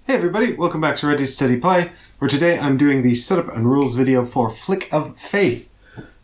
Hey everybody, welcome back to Ready Steady Play, where today I'm doing the setup and rules video for Flick of Faith,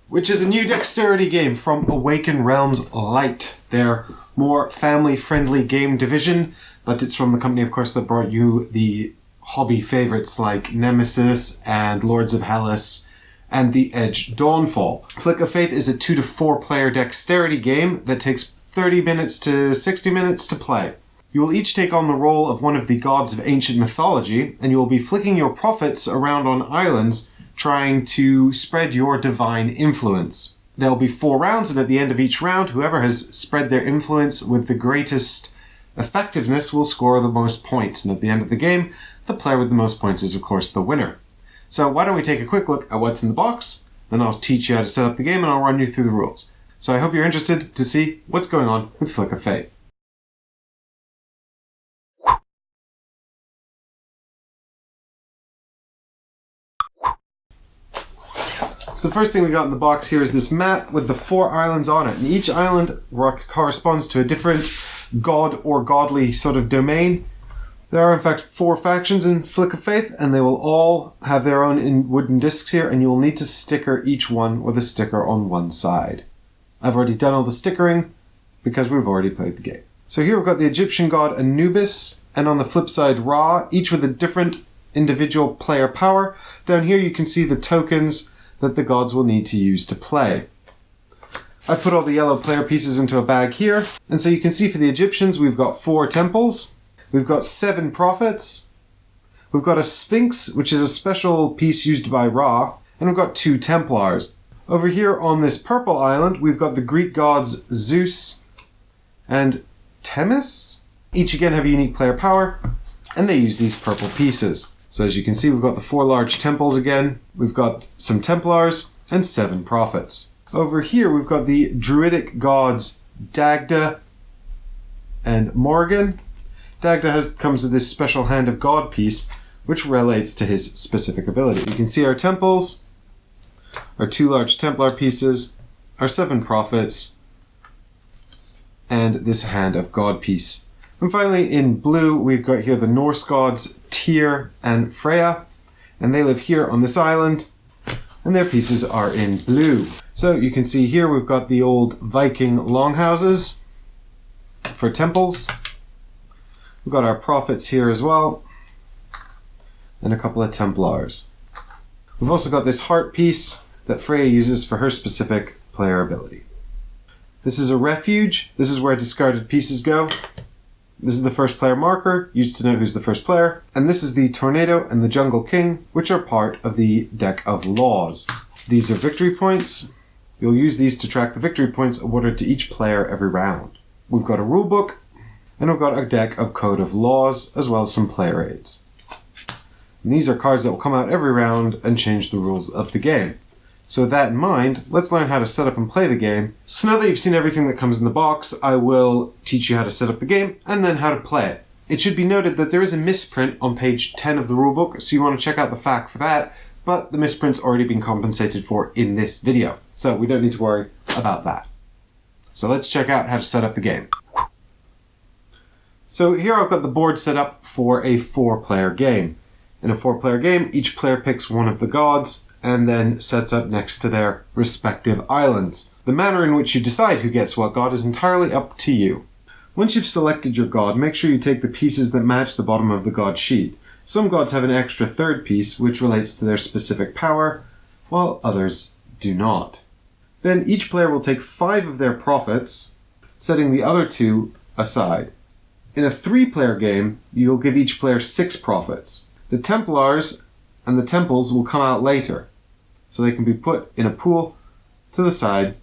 which is a new dexterity game from Awaken Realms Light, their more family-friendly game division, but it's from the company, of course, that brought you the hobby favorites like Nemesis and Lords of Hellas and The Edge Dawnfall. Flick of Faith is a 2 to 4 player dexterity game that takes 30 minutes to 60 minutes to play. You will each take on the role of one of the gods of ancient mythology, and you will be flicking your prophets around on islands, trying to spread your divine influence. There will be 4 rounds, and at the end of each round, whoever has spread their influence with the greatest effectiveness will score the most points. And at the end of the game, the player with the most points is, of course, the winner. So why don't we take a quick look at what's in the box, then I'll teach you how to set up the game, and I'll run you through the rules. So I hope you're interested to see what's going on with Flick of Faith. So the first thing we got in the box here is this map with the 4 islands on it, and each island corresponds to a different god or godly sort of domain. There are in fact 4 factions in Flick of Faith, and they will all have their own wooden discs here, and you will need to sticker each one with a sticker on one side. I've already done all the stickering because we've already played the game. So here we've got the Egyptian god Anubis, and on the flip side Ra, each with a different individual player power. Down here you can see the tokens that the gods will need to use to play. I've put all the yellow player pieces into a bag here, and so you can see for the Egyptians we've got 4 temples, we've got 7 prophets, we've got a sphinx, which is a special piece used by Ra, and we've got 2 templars. Over here on this purple island we've got the Greek gods Zeus and Themis. Each again have a unique player power, and they use these purple pieces. So as you can see, we've got the 4 large temples again, we've got some Templars, and 7 prophets. Over here we've got the druidic gods Dagda and Morgan. Dagda comes with this special Hand of God piece, which relates to his specific ability. You can see our temples, our 2 large Templar pieces, our 7 prophets, and this Hand of God piece. And finally, in blue, we've got here the Norse gods Tyr and Freya, and they live here on this island, and their pieces are in blue. So you can see here we've got the old Viking longhouses for temples. We've got our prophets here as well, and a couple of Templars. We've also got this heart piece that Freya uses for her specific player ability. This is a refuge. This is where discarded pieces go. This is the first player marker, used to know who's the first player. And this is the Tornado and the Jungle King, which are part of the deck of laws. These are victory points. You'll use these to track the victory points awarded to each player every round. We've got a rule book, and we've got a deck of code of laws, as well as some player aids. And these are cards that will come out every round and change the rules of the game. So with that in mind, let's learn how to set up and play the game. So now that you've seen everything that comes in the box, I will teach you how to set up the game and then how to play it. It should be noted that there is a misprint on page 10 of the rulebook, so you want to check out the fact for that, but the misprint's already been compensated for in this video, so we don't need to worry about that. So let's check out how to set up the game. So here I've got the board set up for a 4-player game. In a 4-player game, each player picks one of the gods and then sets up next to their respective islands. The manner in which you decide who gets what god is entirely up to you. Once you've selected your god, make sure you take the pieces that match the bottom of the god sheet. Some gods have an extra 3rd piece, which relates to their specific power, while others do not. Then each player will take 5 of their prophets, setting the other 2 aside. In a 3-player game, you'll give each player 6 prophets. The Templars and the temples will come out later, so they can be put in a pool to the side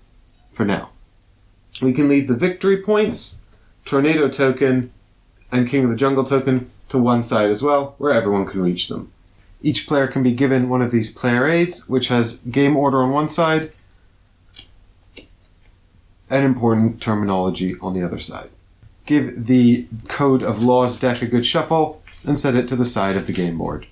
for now. We can leave the victory points, tornado token, and king of the jungle token to one side as well, where everyone can reach them. Each player can be given one of these player aids, which has game order on one side and important terminology on the other side. Give the Code of Laws deck a good shuffle and set it to the side of the game board.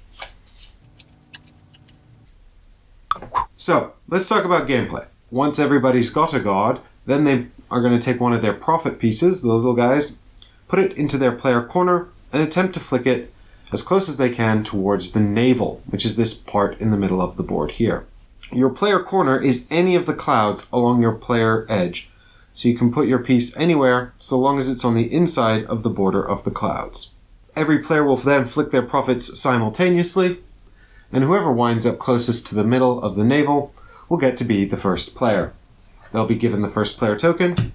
So, let's talk about gameplay. Once everybody's got a god, then they are going to take one of their prophet pieces, the little guys, put it into their player corner, and attempt to flick it as close as they can towards the navel, which is this part in the middle of the board here. Your player corner is any of the clouds along your player edge, so you can put your piece anywhere so long as it's on the inside of the border of the clouds. Every player will then flick their profits simultaneously, and whoever winds up closest to the middle of the navel will get to be the first player. They'll be given the first player token,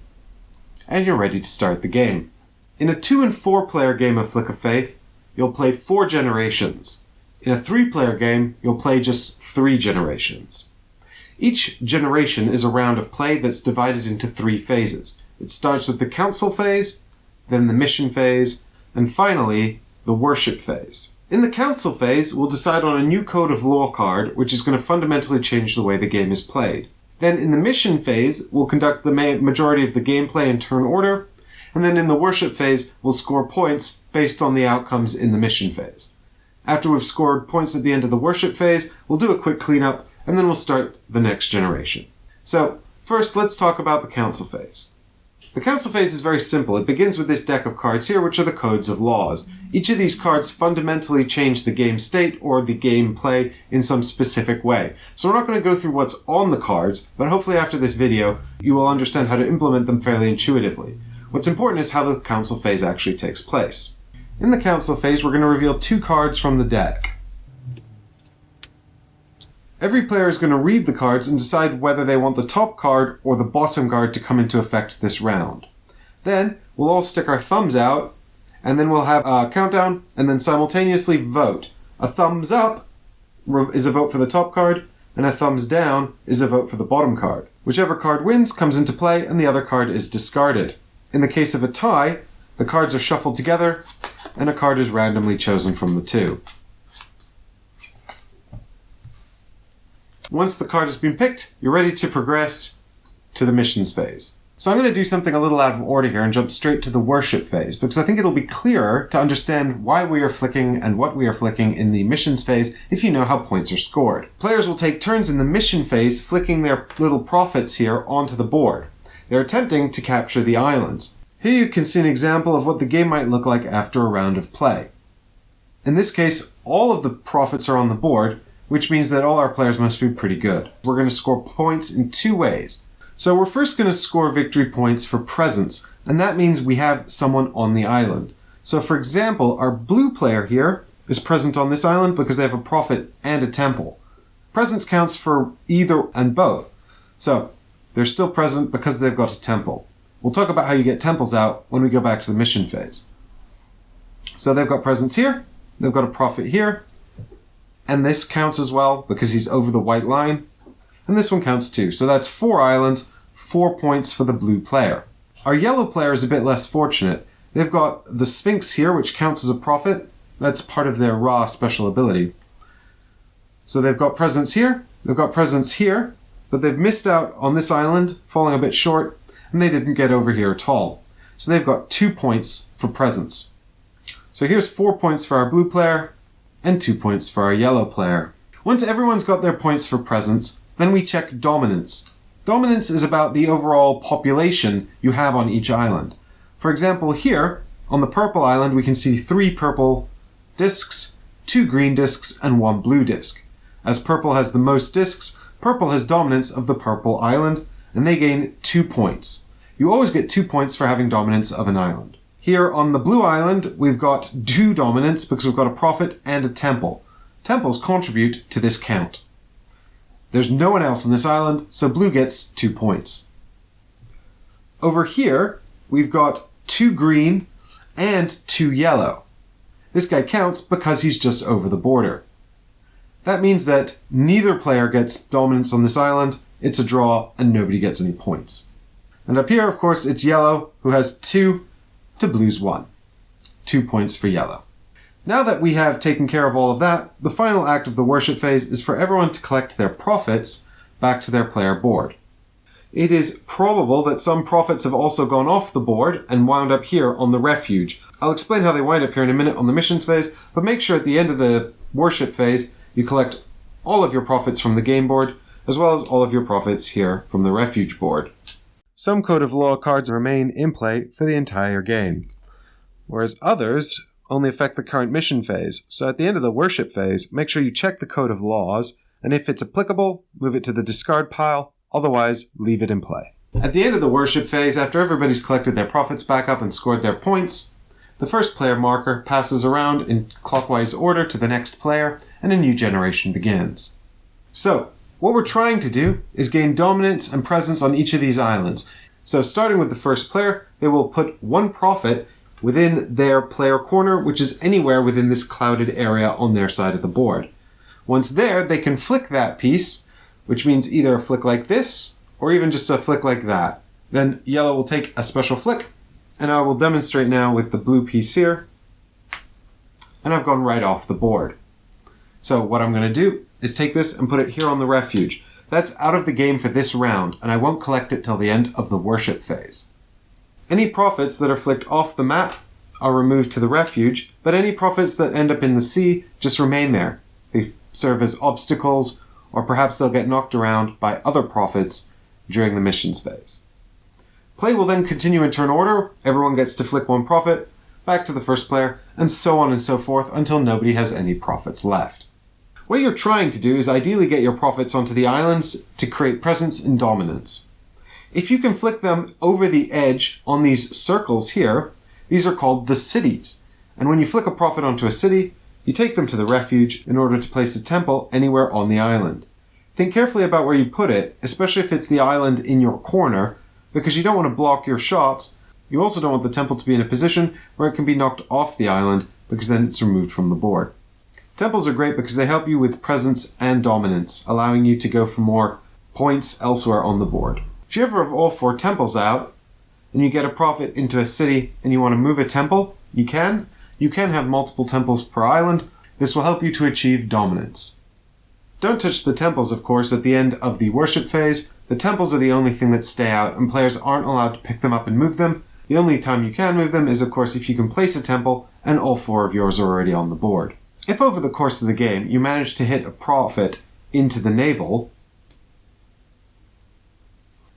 and you're ready to start the game. In a 2 and 4 player game of Flick of Faith, you'll play 4 generations. In a 3-player game, you'll play just 3 generations. Each generation is a round of play that's divided into 3 phases. It starts with the council phase, then the mission phase, and finally, the worship phase. In the council phase, we'll decide on a new code of law card, which is going to fundamentally change the way the game is played. Then in the mission phase, we'll conduct the majority of the gameplay in turn order, and then in the worship phase, we'll score points based on the outcomes in the mission phase. After we've scored points at the end of the worship phase, we'll do a quick cleanup, and then we'll start the next generation. So, first, let's talk about the council phase. The council phase is very simple. It begins with this deck of cards here, which are the codes of laws. Each of these cards fundamentally change the game state or the game play in some specific way. So we're not going to go through what's on the cards, but hopefully after this video, you will understand how to implement them fairly intuitively. What's important is how the council phase actually takes place. In the council phase, we're going to reveal 2 cards from the deck. Every player is going to read the cards and decide whether they want the top card or the bottom card to come into effect this round. Then, we'll all stick our thumbs out, and then we'll have a countdown, and then simultaneously vote. A thumbs up is a vote for the top card, and a thumbs down is a vote for the bottom card. Whichever card wins comes into play, and the other card is discarded. In the case of a tie, the cards are shuffled together, and a card is randomly chosen from the 2. Once the card has been picked, you're ready to progress to the missions phase. So I'm going to do something a little out of order here and jump straight to the worship phase, because I think it'll be clearer to understand why we are flicking and what we are flicking in the missions phase if you know how points are scored. Players will take turns in the mission phase flicking their little profits here onto the board. They're attempting to capture the islands. Here you can see an example of what the game might look like after a round of play. In this case, all of the profits are on the board, which means that all our players must be pretty good. We're going to score points in 2 ways. So we're first going to score victory points for presence, and that means we have someone on the island. So for example, our blue player here is present on this island because they have a prophet and a temple. Presence counts for either and both. So they're still present because they've got a temple. We'll talk about how you get temples out when we go back to the mission phase. So they've got presence here, they've got a prophet here, and this counts as well because he's over the white line. And this one counts too. So that's 4 islands, 4 points for the blue player. Our yellow player is a bit less fortunate. They've got the Sphinx here, which counts as a prophet. That's part of their raw special ability. So they've got presence here, they've got presence here, but they've missed out on this island, falling a bit short, and they didn't get over here at all. So they've got 2 points for presence. So here's 4 points for our blue player, and 2 points for our yellow player. Once everyone's got their points for presence, then we check dominance. Dominance is about the overall population you have on each island. For example, here, on the purple island, we can see 3 purple discs, 2 green discs, and 1 blue disc. As purple has the most discs, purple has dominance of the purple island, and they gain 2 points. You always get 2 points for having dominance of an island. Here on the blue island, we've got 2 dominance because we've got a prophet and a temple. Temples contribute to this count. There's no one else on this island, so blue gets 2 points. Over here, we've got 2 green and 2 yellow. This guy counts because he's just over the border. That means that neither player gets dominance on this island, it's a draw, and nobody gets any points. And up here, of course, it's yellow, who has 2 to blue's 1. 2 points for yellow. Now that we have taken care of all of that, the final act of the worship phase is for everyone to collect their profits back to their player board. It is probable that some profits have also gone off the board and wound up here on the refuge. I'll explain how they wind up here in a minute on the missions phase, but make sure at the end of the worship phase you collect all of your profits from the game board, as well as all of your profits here from the refuge board. Some Code of Law cards remain in play for the entire game, whereas others only affect the current mission phase, so at the end of the worship phase, make sure you check the code of laws, and if it's applicable, move it to the discard pile, otherwise leave it in play. At the end of the worship phase, after everybody's collected their profits back up and scored their points, the first player marker passes around in clockwise order to the next player, and a new generation begins. So, what we're trying to do is gain dominance and presence on each of these islands. So starting with the first player, they will put one profit within their player corner, which is anywhere within this clouded area on their side of the board. Once there, they can flick that piece, which means either a flick like this, or even just a flick like that. Then yellow will take a special flick, and I will demonstrate now with the blue piece here, and I've gone right off the board. So what I'm going to do is take this and put it here on the refuge. That's out of the game for this round, and I won't collect it till the end of the worship phase. Any profits that are flicked off the map are removed to the refuge, but any profits that end up in the sea just remain there. They serve as obstacles, or perhaps they'll get knocked around by other profits during the missions phase. Play will then continue in turn order. Everyone gets to flick one profit, back to the first player, and so on and so forth until nobody has any profits left. What you're trying to do is ideally get your profits onto the islands to create presence and dominance. If you can flick them over the edge on these circles here, these are called the cities. And when you flick a profit onto a city, you take them to the refuge in order to place a temple anywhere on the island. Think carefully about where you put it, especially if it's the island in your corner, because you don't want to block your shots. You also don't want the temple to be in a position where it can be knocked off the island, because then it's removed from the board. Temples are great because they help you with presence and dominance, allowing you to go for more points elsewhere on the board. If you ever have all 4 temples out, and you get a profit into a city and you want to move a temple, you can. You can have multiple temples per island. This will help you to achieve dominance. Don't touch the temples, of course, at the end of the worship phase. The temples are the only thing that stay out, and players aren't allowed to pick them up and move them. The only time you can move them is, of course, if you can place a temple and all 4 of yours are already on the board. If over the course of the game you manage to hit a profit into the Naval,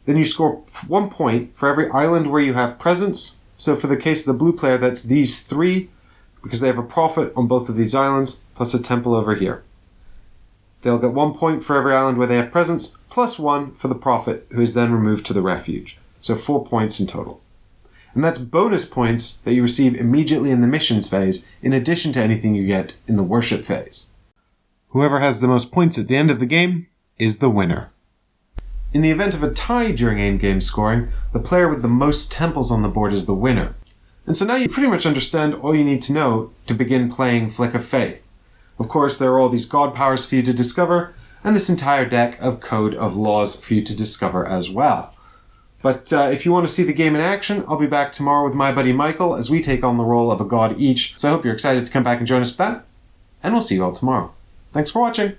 then you score 1 point for every island where you have presence. So for the case of the blue player, that's these 3, because they have a profit on both of these islands, plus a temple over here. They'll get 1 point for every island where they have presence, plus 1 for the prophet, who is then removed to the refuge. So 4 points in total. And that's bonus points that you receive immediately in the missions phase, in addition to anything you get in the worship phase. Whoever has the most points at the end of the game is the winner. In the event of a tie during endgame scoring, the player with the most temples on the board is the winner. And so now you pretty much understand all you need to know to begin playing Flick of Faith. Of course, there are all these god powers for you to discover, and this entire deck of Code of Laws for you to discover as well. But if you want to see the game in action, I'll be back tomorrow with my buddy Michael as we take on the role of a god each. So I hope you're excited to come back and join us for that. And we'll see you all tomorrow. Thanks for watching.